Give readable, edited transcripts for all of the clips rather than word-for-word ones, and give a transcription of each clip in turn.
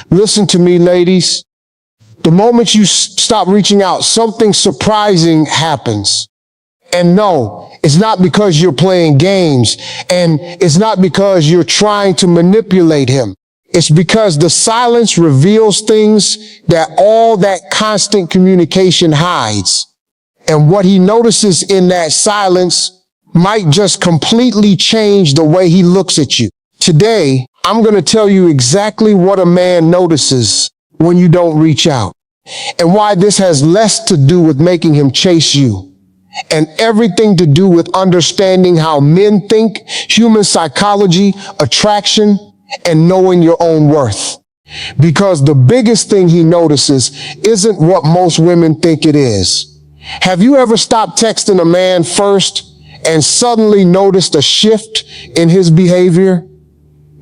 Listen to me, ladies. The moment you stop reaching out, something surprising happens. And no, it's not because you're playing games, and it's not because you're trying to manipulate him. It's because the silence reveals things that all that constant communication hides. And what he notices in that silence might just completely change the way he looks at you. Today, I'm going to tell you exactly what a man notices when you don't reach out, and why this has less to do with making him chase you and everything to do with understanding how men think, human psychology, attraction, and knowing your own worth. Because the biggest thing he notices isn't what most women think it is. Have you ever stopped texting a man first and suddenly noticed a shift in his behavior?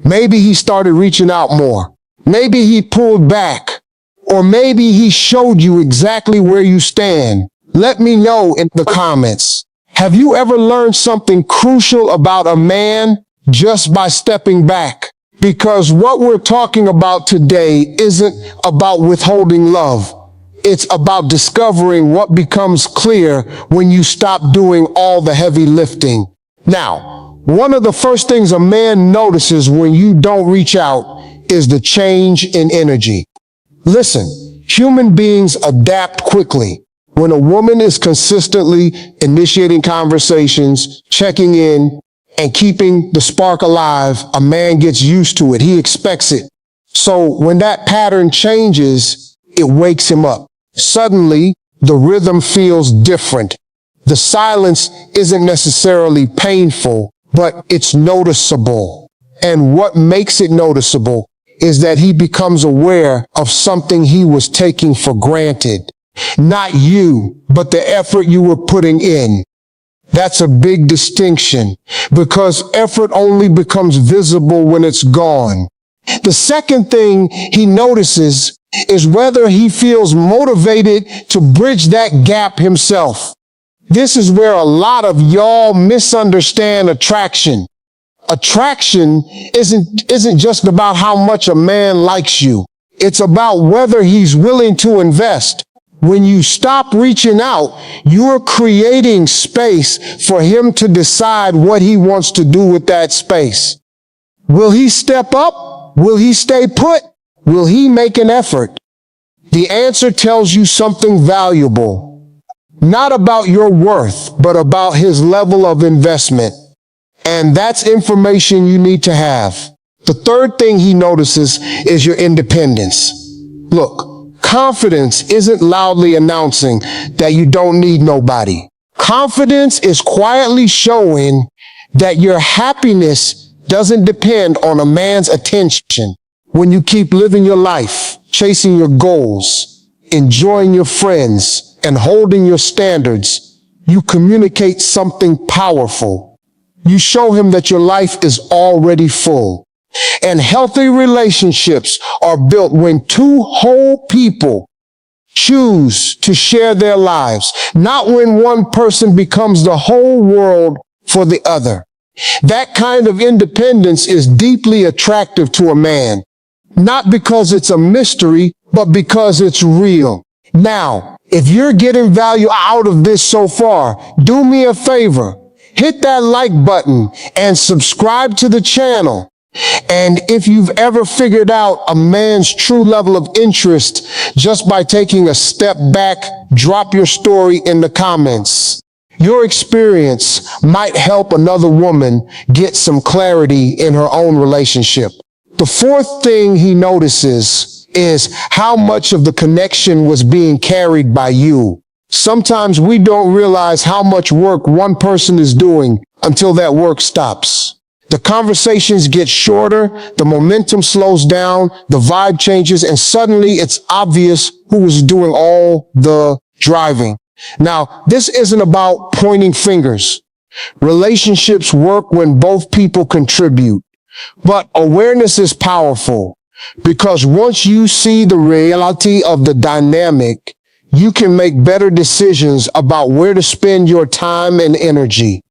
Maybe he started reaching out more. Maybe he pulled back. Or maybe he showed you exactly where you stand. Let me know in the comments. Have you ever learned something crucial about a man just by stepping back? Because what we're talking about today isn't about withholding love. It's about discovering what becomes clear when you stop doing all the heavy lifting. Now, one of the first things a man notices when you don't reach out is the change in energy. Listen, human beings adapt quickly. When a woman is consistently initiating conversations, checking in, and keeping the spark alive, a man gets used to it. He expects it. So when that pattern changes, it wakes him up. Suddenly, the rhythm feels different. The silence isn't necessarily painful, but it's noticeable. And what makes it noticeable is that he becomes aware of something he was taking for granted. Not you, but the effort you were putting in. That's a big distinction, because effort only becomes visible when it's gone. The second thing he notices is whether he feels motivated to bridge that gap himself. This is where a lot of y'all misunderstand attraction. Attraction isn't just about how much a man likes you. It's about whether he's willing to invest. When you stop reaching out, you're creating space for him to decide what he wants to do with that space. Will he step up? Will he stay put? Will he make an effort? The answer tells you something valuable. Not about your worth, but about his level of investment. And that's information you need to have. The third thing he notices is your independence. Look, confidence isn't loudly announcing that you don't need nobody. Confidence is quietly showing that your happiness doesn't depend on a man's attention. When you keep living your life, chasing your goals, enjoying your friends, and holding your standards, you communicate something powerful. You show him that your life is already full. And healthy relationships are built when two whole people choose to share their lives, not when one person becomes the whole world for the other. That kind of independence is deeply attractive to a man, not because it's a mystery, but because it's real. Now, if you're getting value out of this so far, do me a favor. Hit that like button and subscribe to the channel. And if you've ever figured out a man's true level of interest just by taking a step back, drop your story in the comments. Your experience might help another woman get some clarity in her own relationship. The fourth thing he notices is how much of the connection was being carried by you. Sometimes we don't realize how much work one person is doing until that work stops. The conversations get shorter, the momentum slows down, the vibe changes, and suddenly it's obvious who was doing all the driving. Now, this isn't about pointing fingers. Relationships work when both people contribute. But awareness is powerful, because once you see the reality of the dynamic, you can make better decisions about where to spend your time and energy.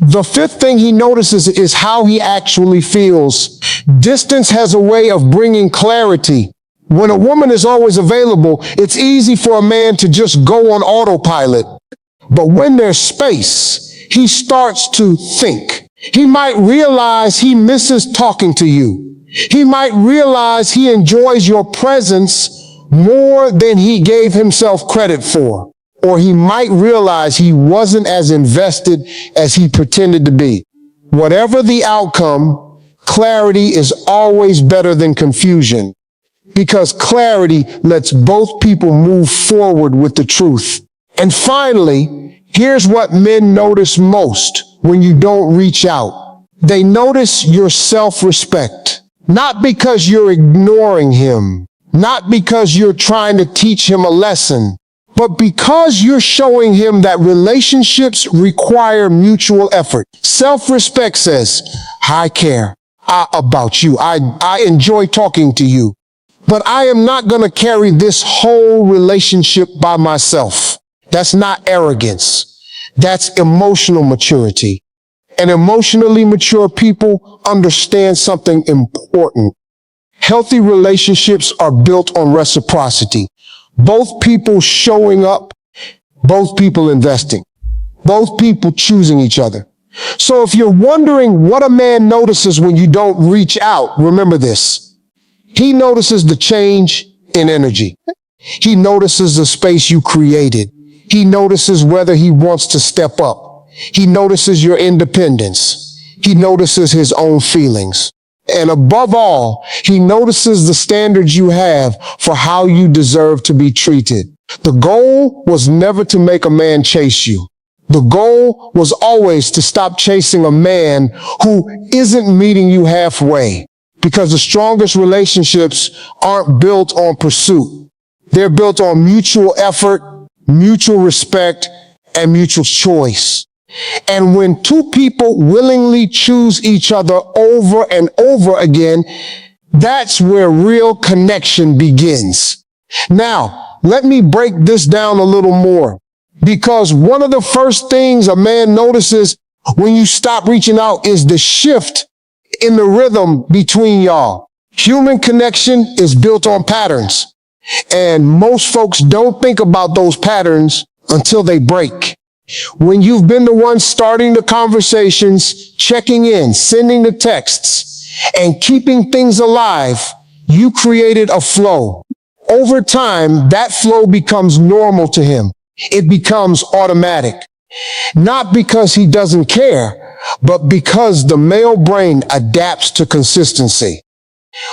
The fifth thing he notices is how he actually feels. Distance has a way of bringing clarity. When a woman is always available, it's easy for a man to just go on autopilot. But when there's space, he starts to think. He might realize he misses talking to you. He might realize he enjoys your presence more than he gave himself credit for. Or he might realize he wasn't as invested as he pretended to be. Whatever the outcome, clarity is always better than confusion, because clarity lets both people move forward with the truth. And finally, here's what men notice most when you don't reach out. They notice your self-respect, not because you're ignoring him, not because you're trying to teach him a lesson, but because you're showing him that relationships require mutual effort. Self-respect says, I care about you. I enjoy talking to you, but I am not going to carry this whole relationship by myself. That's not arrogance. That's emotional maturity. And emotionally mature people understand something important. Healthy relationships are built on reciprocity. Both people showing up, both people investing, both people choosing each other. So if you're wondering what a man notices when you don't reach out, remember this. He notices the change in energy. He notices the space you created. He notices whether he wants to step up. He notices your independence. He notices his own feelings. And above all, he notices the standards you have for how you deserve to be treated. The goal was never to make a man chase you. The goal was always to stop chasing a man who isn't meeting you halfway. Because the strongest relationships aren't built on pursuit. They're built on mutual effort, mutual respect, and mutual choice. And when two people willingly choose each other over and over again, that's where real connection begins. Now, let me break this down a little more, because one of the first things a man notices when you stop reaching out is the shift in the rhythm between y'all. Human connection is built on patterns, and most folks don't think about those patterns until they break. When you've been the one starting the conversations, checking in, sending the texts, and keeping things alive, you created a flow. Over time, that flow becomes normal to him. It becomes automatic. Not because he doesn't care, but because the male brain adapts to consistency.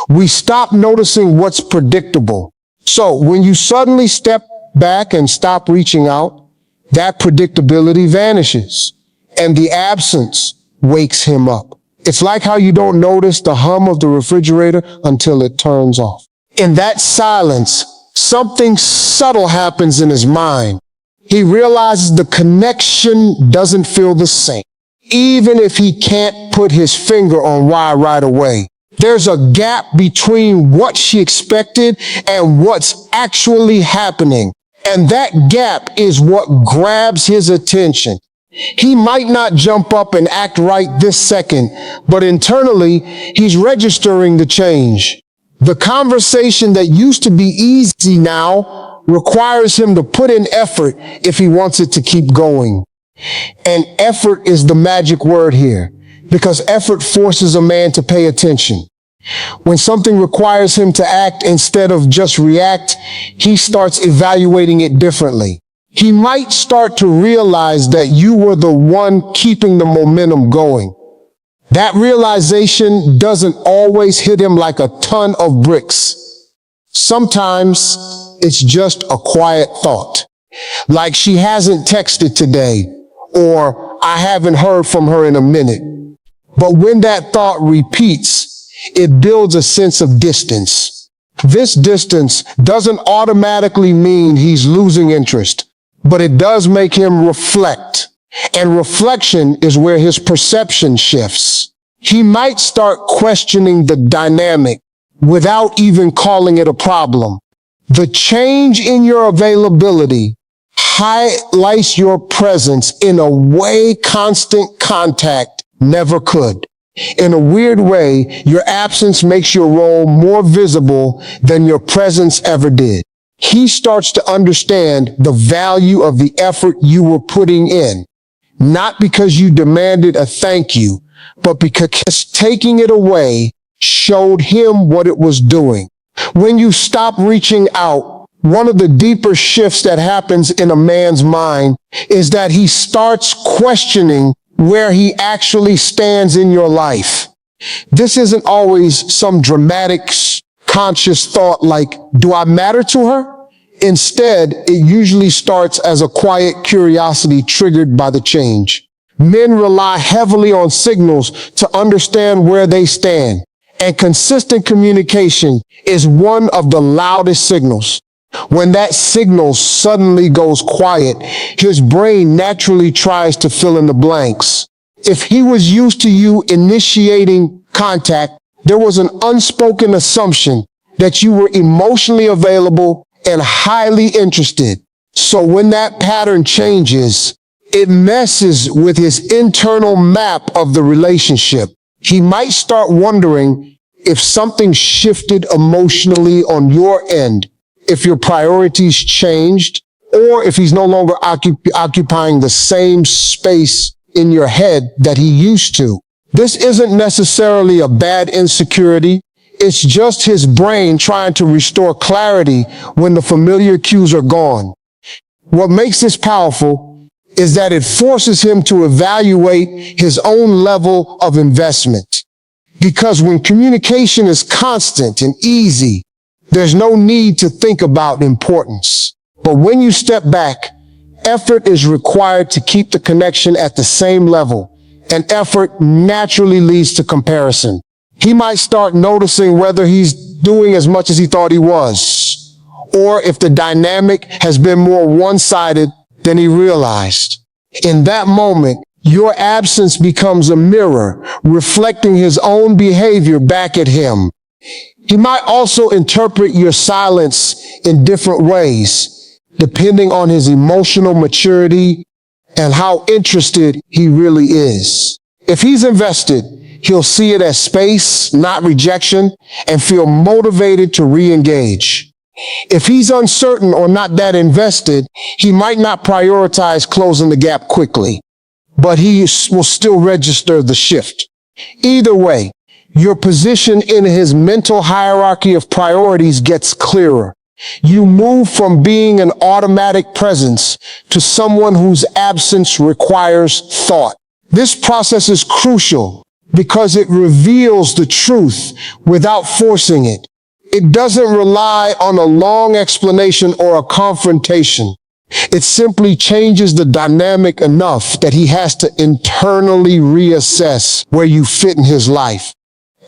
We stop noticing what's predictable. So when you suddenly step back and stop reaching out, that predictability vanishes, and the absence wakes him up. It's like how you don't notice the hum of the refrigerator until it turns off. In that silence, something subtle happens in his mind. He realizes the connection doesn't feel the same, even if he can't put his finger on why right away. There's a gap between what she expected and what's actually happening. And that gap is what grabs his attention. He might not jump up and act right this second, but internally, he's registering the change. The conversation that used to be easy now requires him to put in effort if he wants it to keep going. And effort is the magic word here, because effort forces a man to pay attention. When something requires him to act instead of just react, he starts evaluating it differently. He might start to realize that you were the one keeping the momentum going. That realization doesn't always hit him like a ton of bricks. Sometimes it's just a quiet thought, like she hasn't texted today, or I haven't heard from her in a minute. But when that thought repeats, it builds a sense of distance. This distance doesn't automatically mean he's losing interest, but it does make him reflect. And reflection is where his perception shifts. He might start questioning the dynamic without even calling it a problem. The change in your availability highlights your presence in a way constant contact never could. In a weird way, your absence makes your role more visible than your presence ever did. He starts to understand the value of the effort you were putting in, not because you demanded a thank you, but because taking it away showed him what it was doing. When you stop reaching out, one of the deeper shifts that happens in a man's mind is that he starts questioning where he actually stands in your life. This isn't always some dramatic, conscious thought like, do I matter to her? Instead, it usually starts as a quiet curiosity triggered by the change. Men rely heavily on signals to understand where they stand, and consistent communication is one of the loudest signals. When that signal suddenly goes quiet, his brain naturally tries to fill in the blanks. If he was used to you initiating contact, there was an unspoken assumption that you were emotionally available and highly interested. So when that pattern changes, it messes with his internal map of the relationship. He might start wondering if something shifted emotionally on your end, if your priorities changed, or if he's no longer occupying the same space in your head that he used to. This isn't necessarily a bad insecurity. It's just his brain trying to restore clarity when the familiar cues are gone. What makes this powerful is that it forces him to evaluate his own level of investment. Because when communication is constant and easy, there's no need to think about importance. But when you step back, effort is required to keep the connection at the same level, and effort naturally leads to comparison. He might start noticing whether he's doing as much as he thought he was, or if the dynamic has been more one-sided than he realized. In that moment, your absence becomes a mirror, reflecting his own behavior back at him. He might also interpret your silence in different ways, depending on his emotional maturity and how interested he really is. If he's invested, he'll see it as space, not rejection, and feel motivated to re-engage. If he's uncertain or not that invested, he might not prioritize closing the gap quickly, but he will still register the shift. Either way, your position in his mental hierarchy of priorities gets clearer. You move from being an automatic presence to someone whose absence requires thought. This process is crucial because it reveals the truth without forcing it. It doesn't rely on a long explanation or a confrontation. It simply changes the dynamic enough that he has to internally reassess where you fit in his life,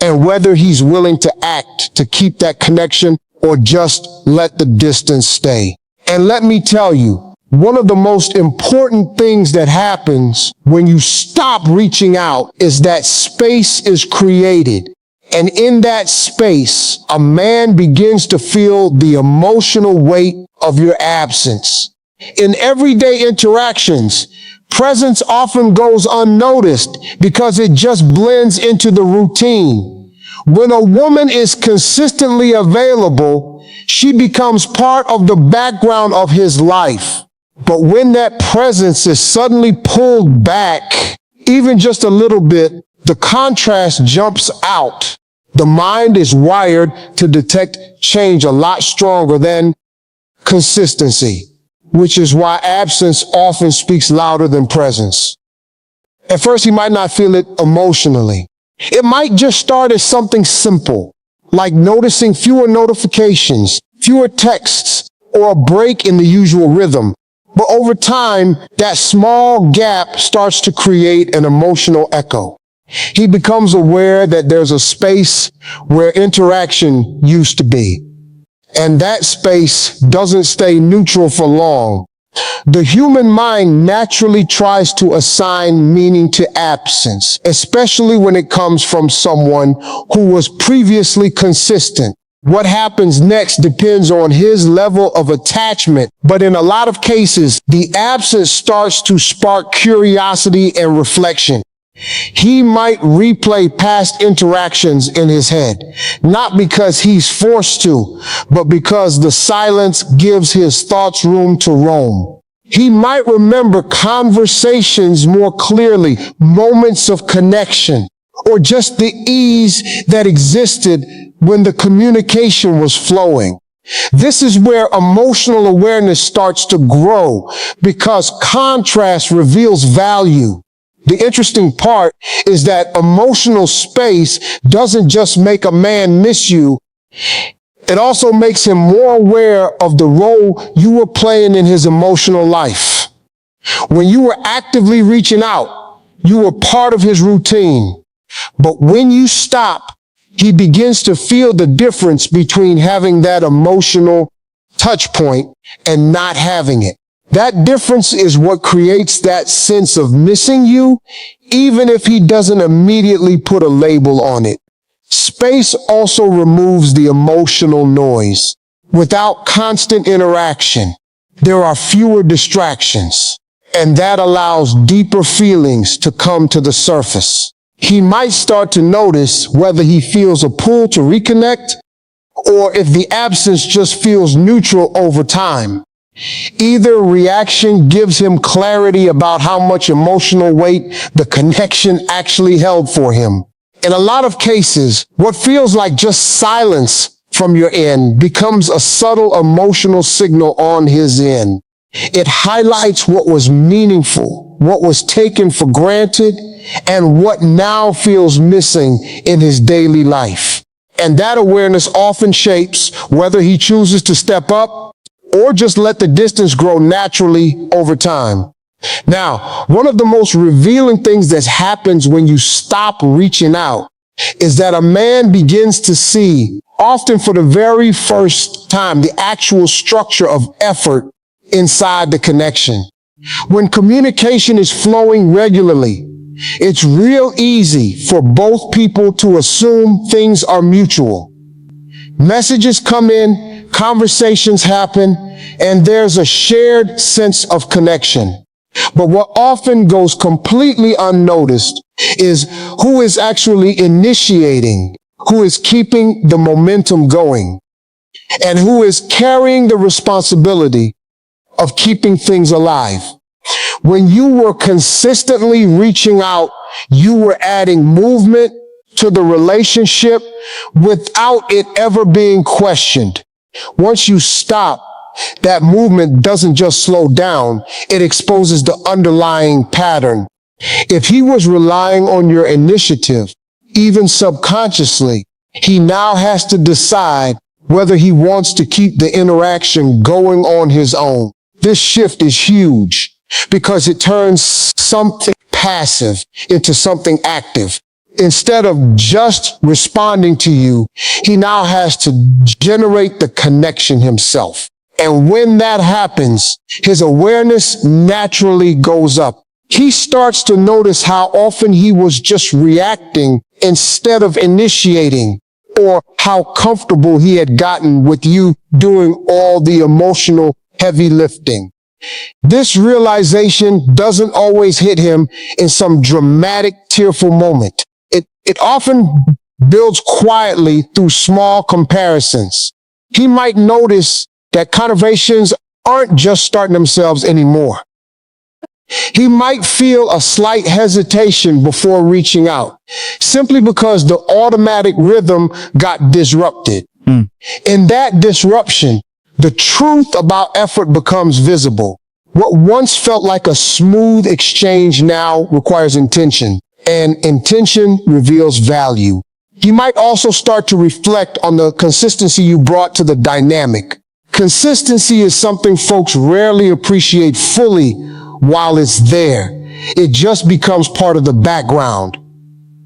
and whether he's willing to act to keep that connection or just let the distance stay. And let me tell you, one of the most important things that happens when you stop reaching out is that space is created. And in that space, a man begins to feel the emotional weight of your absence. In everyday interactions, presence often goes unnoticed because it just blends into the routine. When a woman is consistently available, she becomes part of the background of his life. But when that presence is suddenly pulled back, even just a little bit, the contrast jumps out. The mind is wired to detect change a lot stronger than consistency, which is why absence often speaks louder than presence. At first, he might not feel it emotionally. It might just start as something simple, like noticing fewer notifications, fewer texts, or a break in the usual rhythm. But over time, that small gap starts to create an emotional echo. He becomes aware that there's a space where interaction used to be. And that space doesn't stay neutral for long. The human mind naturally tries to assign meaning to absence, especially when it comes from someone who was previously consistent. What happens next depends on his level of attachment, but in a lot of cases, the absence starts to spark curiosity and reflection. He might replay past interactions in his head, not because he's forced to, but because the silence gives his thoughts room to roam. He might remember conversations more clearly, moments of connection, or just the ease that existed when the communication was flowing. This is where emotional awareness starts to grow because contrast reveals value. The interesting part is that emotional space doesn't just make a man miss you. It also makes him more aware of the role you were playing in his emotional life. When you were actively reaching out, you were part of his routine. But when you stop, he begins to feel the difference between having that emotional touch point and not having it. That difference is what creates that sense of missing you, even if he doesn't immediately put a label on it. Space also removes the emotional noise. Without constant interaction, there are fewer distractions, and that allows deeper feelings to come to the surface. He might start to notice whether he feels a pull to reconnect or if the absence just feels neutral over time. Either reaction gives him clarity about how much emotional weight the connection actually held for him. In a lot of cases, what feels like just silence from your end becomes a subtle emotional signal on his end. It highlights what was meaningful, what was taken for granted, and what now feels missing in his daily life. And that awareness often shapes whether he chooses to step up or just let the distance grow naturally over time. Now, one of the most revealing things that happens when you stop reaching out is that a man begins to see, often for the very first time, the actual structure of effort inside the connection. When communication is flowing regularly, it's real easy for both people to assume things are mutual. Messages come in, conversations happen, and there's a shared sense of connection. But what often goes completely unnoticed is who is actually initiating, who is keeping the momentum going, and who is carrying the responsibility of keeping things alive. When you were consistently reaching out, you were adding movement to the relationship without it ever being questioned. Once you stop, that movement doesn't just slow down, it exposes the underlying pattern. If he was relying on your initiative, even subconsciously, he now has to decide whether he wants to keep the interaction going on his own. This shift is huge because it turns something passive into something active. Instead of just responding to you, he now has to generate the connection himself. And when that happens, his awareness naturally goes up. He starts to notice how often he was just reacting instead of initiating, or how comfortable he had gotten with you doing all the emotional heavy lifting. This realization doesn't always hit him in some dramatic, tearful moment. It often builds quietly through small comparisons. He might notice that conversations aren't just starting themselves anymore. He might feel a slight hesitation before reaching out, simply because the automatic rhythm got disrupted. In that disruption, the truth about effort becomes visible. What once felt like a smooth exchange now requires intention, and intention reveals value. He might also start to reflect on the consistency you brought to the dynamic. Consistency is something folks rarely appreciate fully while it's there. It just becomes part of the background.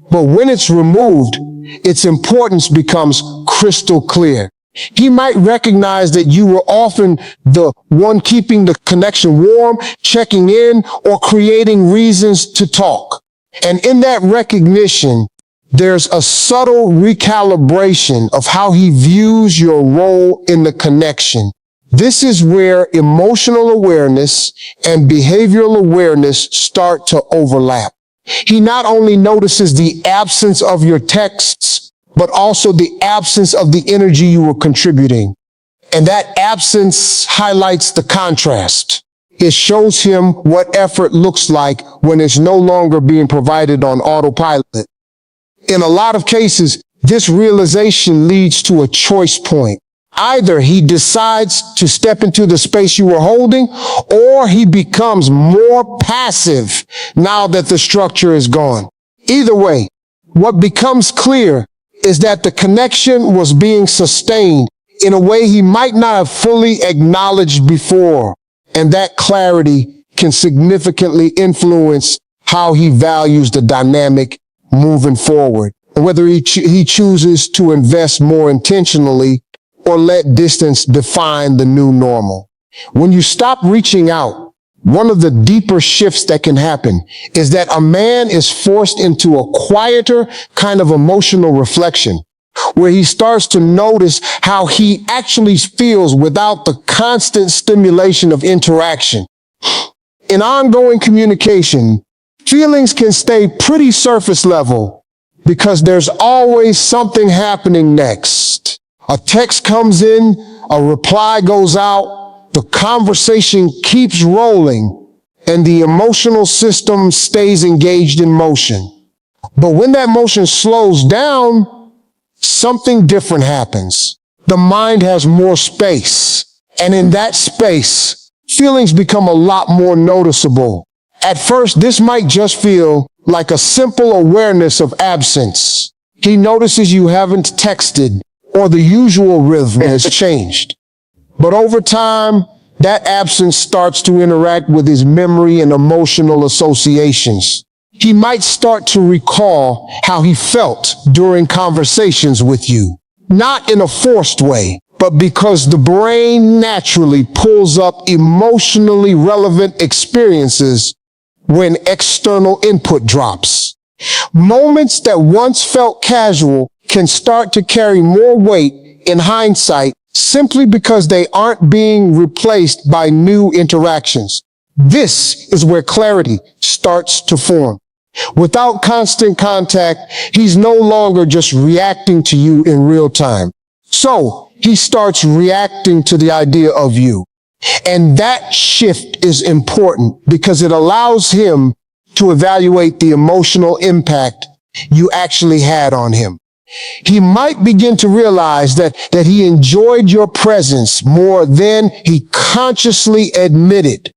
But when it's removed, its importance becomes crystal clear. He might recognize that you were often the one keeping the connection warm, checking in, or creating reasons to talk. And in that recognition, there's a subtle recalibration of how he views your role in the connection. This is where emotional awareness and behavioral awareness start to overlap. He not only notices the absence of your texts, but also the absence of the energy you were contributing. And that absence highlights the contrast. It shows him what effort looks like when it's no longer being provided on autopilot. In a lot of cases, this realization leads to a choice point. Either he decides to step into the space you were holding, or he becomes more passive now that the structure is gone. Either way, what becomes clear is that the connection was being sustained in a way he might not have fully acknowledged before. And that clarity can significantly influence how he values the dynamic moving forward, whether he chooses to invest more intentionally or let distance define the new normal. When you stop reaching out, one of the deeper shifts that can happen is that a man is forced into a quieter kind of emotional reflection, where he starts to notice how he actually feels without the constant stimulation of interaction. In ongoing communication, feelings can stay pretty surface level because there's always something happening next. A text comes in, a reply goes out, the conversation keeps rolling, and the emotional system stays engaged in motion. But when that motion slows down, something different happens. The mind has more space, and in that space, feelings become a lot more noticeable. At first, this might just feel like a simple awareness of absence. He notices you haven't texted, or the usual rhythm has changed. But over time, that absence starts to interact with his memory and emotional associations. He might start to recall how he felt during conversations with you, not in a forced way, but because the brain naturally pulls up emotionally relevant experiences when external input drops. Moments that once felt casual can start to carry more weight in hindsight simply because they aren't being replaced by new interactions. This is where clarity starts to form. Without constant contact, he's no longer just reacting to you in real time. So he starts reacting to the idea of you. And that shift is important because it allows him to evaluate the emotional impact you actually had on him. He might begin to realize that he enjoyed your presence more than he consciously admitted,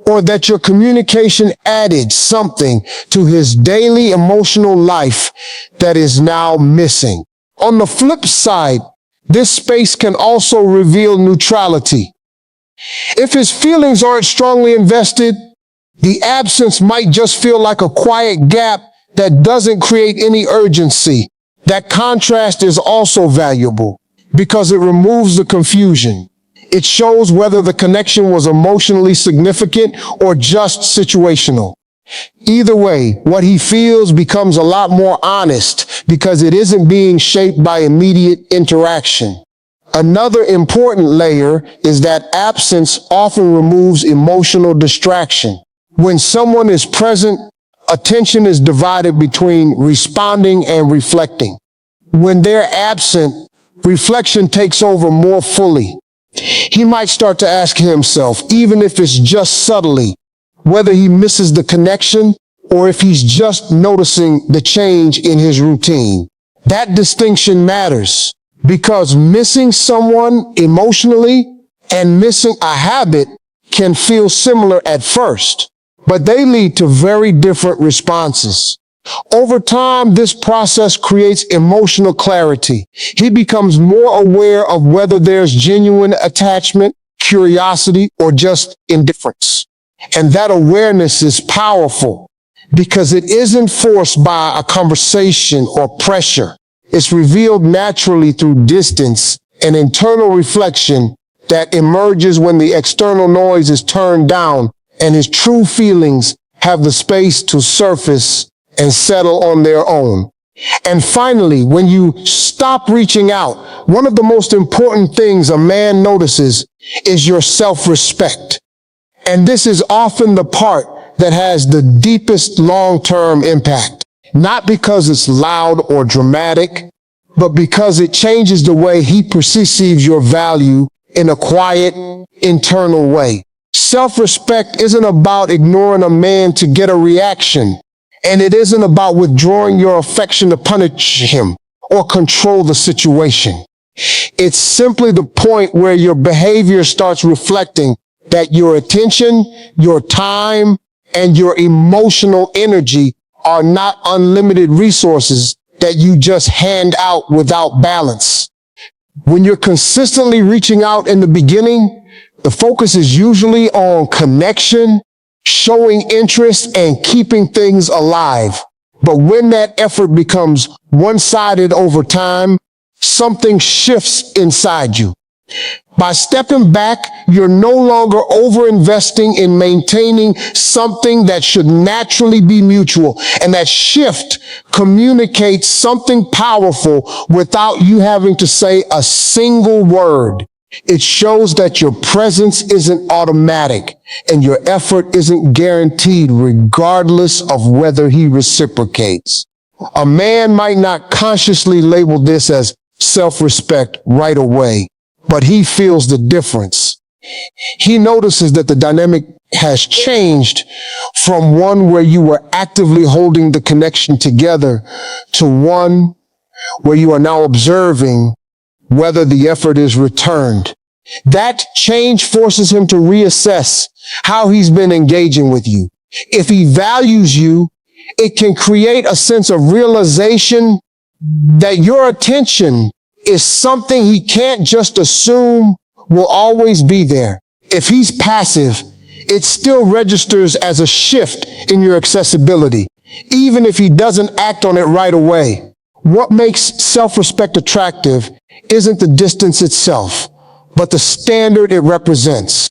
or that your communication added something to his daily emotional life that is now missing. On the flip side, this space can also reveal neutrality. If his feelings aren't strongly invested, the absence might just feel like a quiet gap that doesn't create any urgency. That contrast is also valuable because it removes the confusion. It shows whether the connection was emotionally significant or just situational. Either way, what he feels becomes a lot more honest because it isn't being shaped by immediate interaction. Another important layer is that absence often removes emotional distraction. When someone is present, attention is divided between responding and reflecting. When they're absent, reflection takes over more fully. He might start to ask himself, even if it's just subtly, whether he misses the connection or if he's just noticing the change in his routine. That distinction matters because missing someone emotionally and missing a habit can feel similar at first, but they lead to very different responses. Over time, this process creates emotional clarity. He becomes more aware of whether there's genuine attachment, curiosity, or just indifference. And that awareness is powerful because it isn't forced by a conversation or pressure. It's revealed naturally through distance and internal reflection that emerges when the external noise is turned down and his true feelings have the space to surface and settle on their own. And finally, when you stop reaching out, one of the most important things a man notices is your self-respect. And this is often the part that has the deepest long-term impact. Not because it's loud or dramatic, but because it changes the way he perceives your value in a quiet, internal way. Self-respect isn't about ignoring a man to get a reaction, and it isn't about withdrawing your affection to punish him or control the situation. It's simply the point where your behavior starts reflecting that your attention, your time, and your emotional energy are not unlimited resources that you just hand out without balance. When you're consistently reaching out in the beginning, the focus is usually on connection, showing interest, and keeping things alive. But when that effort becomes one-sided over time, something shifts inside you. By stepping back, you're no longer over-investing in maintaining something that should naturally be mutual. And that shift communicates something powerful without you having to say a single word. It shows that your presence isn't automatic and your effort isn't guaranteed regardless of whether he reciprocates. A man might not consciously label this as self-respect right away, but he feels the difference. He notices that the dynamic has changed from one where you were actively holding the connection together to one where you are now observing whether the effort is returned. That change forces him to reassess how he's been engaging with you. If he values you, it can create a sense of realization that your attention is something he can't just assume will always be there. If he's passive, it still registers as a shift in your accessibility, even if he doesn't act on it right away. What makes self-respect attractive isn't the distance itself, but the standard it represents.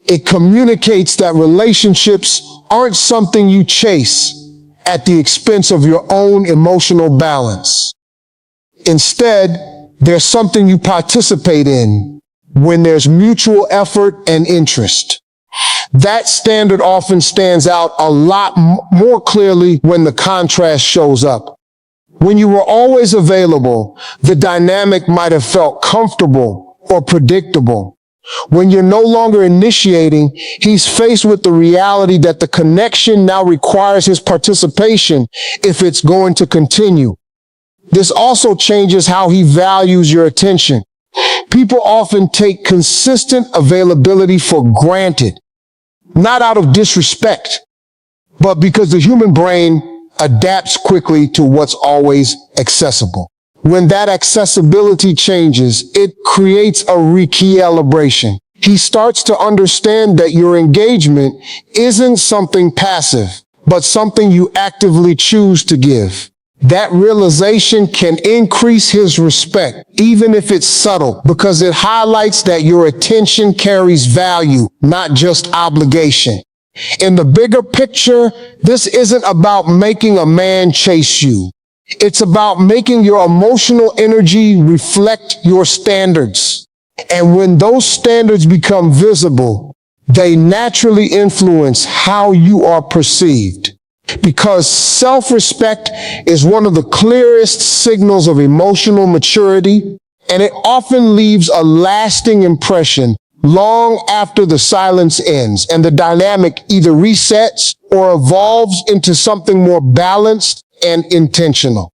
It communicates that relationships aren't something you chase at the expense of your own emotional balance. Instead, there's something you participate in when there's mutual effort and interest. That standard often stands out a lot more clearly when the contrast shows up. When you were always available, the dynamic might have felt comfortable or predictable. When you're no longer initiating, he's faced with the reality that the connection now requires his participation if it's going to continue. This also changes how he values your attention. People often take consistent availability for granted, not out of disrespect, but because the human brain adapts quickly to what's always accessible. When that accessibility changes, it creates a recalibration. He starts to understand that your engagement isn't something passive, but something you actively choose to give. That realization can increase his respect, even if it's subtle, because it highlights that your attention carries value, not just obligation. In the bigger picture, this isn't about making a man chase you. It's about making your emotional energy reflect your standards. And when those standards become visible, they naturally influence how you are perceived. Because self-respect is one of the clearest signals of emotional maturity, and it often leaves a lasting impression long after the silence ends, and the dynamic either resets or evolves into something more balanced and intentional.